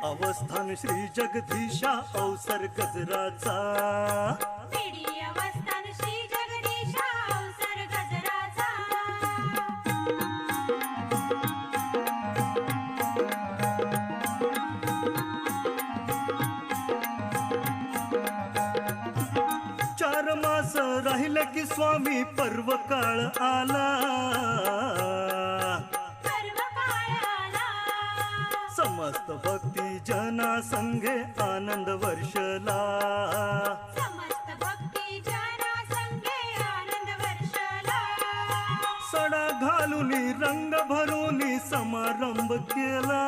अवस्थान श्री जगदीशा अवसर गजराचा पेढी अवस्थान श्री जगदीशा अवसर गजराचा चार मास राहिलं की स्वामी पर्व काळ आला समस्त भक्ती जना संगे आनंद वर्षला समस्त भक्ती जना संगे आनंद वर्षला सडा घालून रंग भरून समारंभ केला